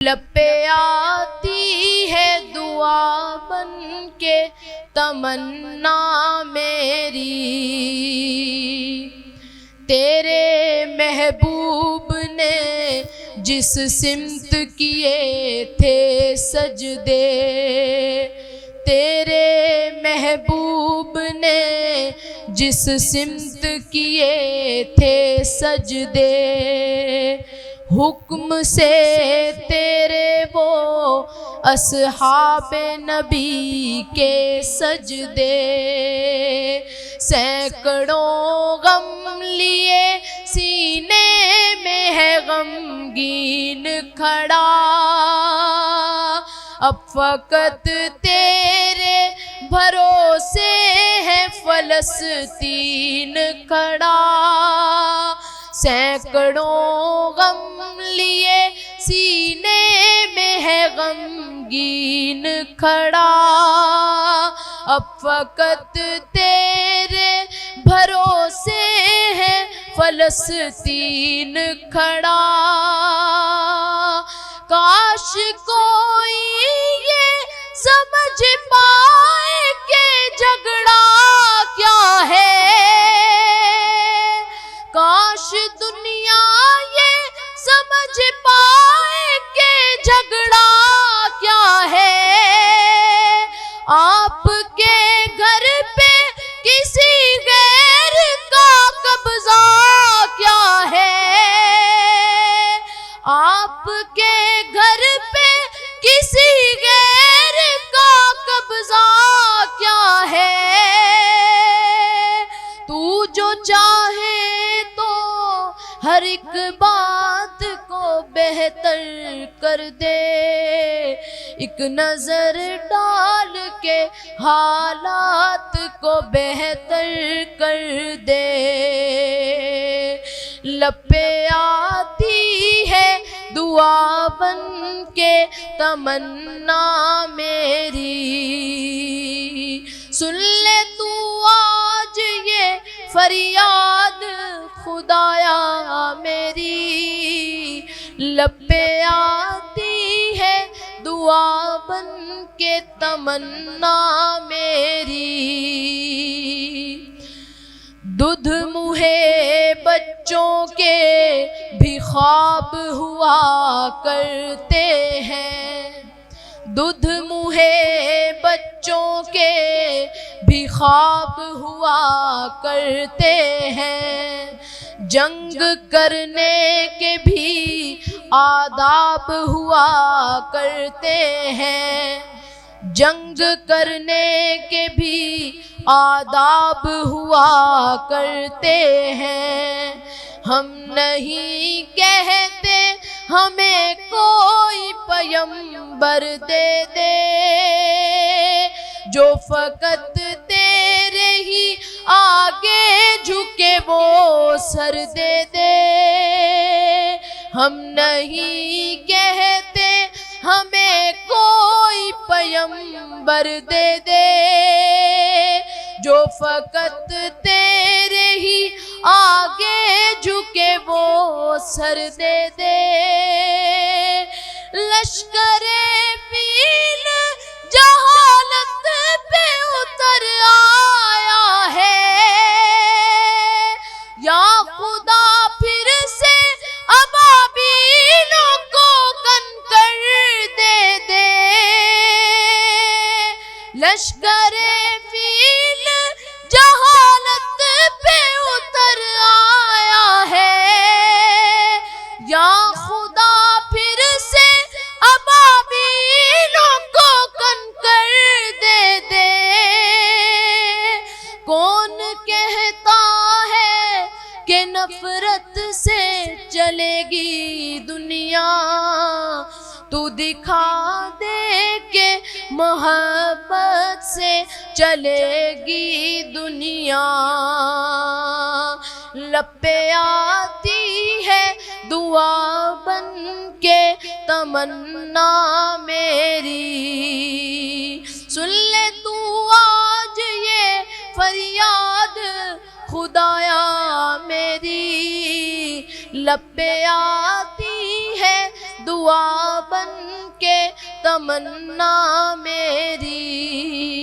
لب پہ آتی ہے دعا بن کے تمنا میری، تیرے محبوب نے جس سمت کیے تھے سجدے، تیرے محبوب نے جس سمت کیے تھے سجدے، حکم سے تیرے وہ اصحاب نبی کے سجدے، سینکڑوں غم لیے سینے میں ہے غمگین کھڑا، اب فقط تیرے بھروسے ہے فلسطین کھڑا، سینکڑوں غم لیے سینے میں ہے غمگین کھڑا، اب فقط تیرے بھروسے ہے فلسطین کھڑا، کاش کوئی یہ سمجھ پائے کہ جھگڑا کیا ہے، کاش دنیا یہ سمجھ پائے کہ جھگڑا کیا ہے، آپ کے گھر پہ کسی غیر کا قبضہ کیا ہے، آپ کے گھر پہ کسی غیر کا قبضہ کیا ہے، تو جو چاہے ہر ایک بات کو بہتر کر دے، ایک نظر ڈال کے حالات کو بہتر کر دے، لب پہ آتی ہے دعا بن کے تمنا میری، سن لے تو آج یہ فریاد خدایا میری، لب پہ آتی ہے دعا بن کے تمنا میری، دودھ منہے بچوں کے بھی خواب ہوا کرتے ہیں، دودھ منہے بچوں کے بھی خواب ہوا کرتے ہیں، جنگ کرنے کے بھی آداب ہوا کرتے ہیں، جنگ کرنے کے بھی آداب ہوا کرتے ہیں، ہم نہیں کہتے ہمیں کوئی پیغمبر دے دے، جو فقط تیرے ہی آگے جھکے وہ سر دے دے، ہم نہیں کہتے ہمیں کوئی پیغمبر دے دے، جو فقط تیرے ہی آگے جھکے وہ سر دے دے، لشکر فیل جہالت پہ اتر آیا ہے، یا خدا پھر سے ابابیلوں کو کنکر دے دے، لشکر فیل جہالت پہ اتر آیا ہے، یا خدا پھر سے ابابیلوں کو کنکر دے دے، کون کہتا ہے کہ نفرت سے چلے گی دنیا، تو دکھا دے کہ محبت سے چلے گی دنیا، لب پہ آتی ہے دعا بن کے تمنا میری، سن لے تو آج یہ فریاد خدایا میری، لب پہ آتی ہے دعا بن کے تمنا میری.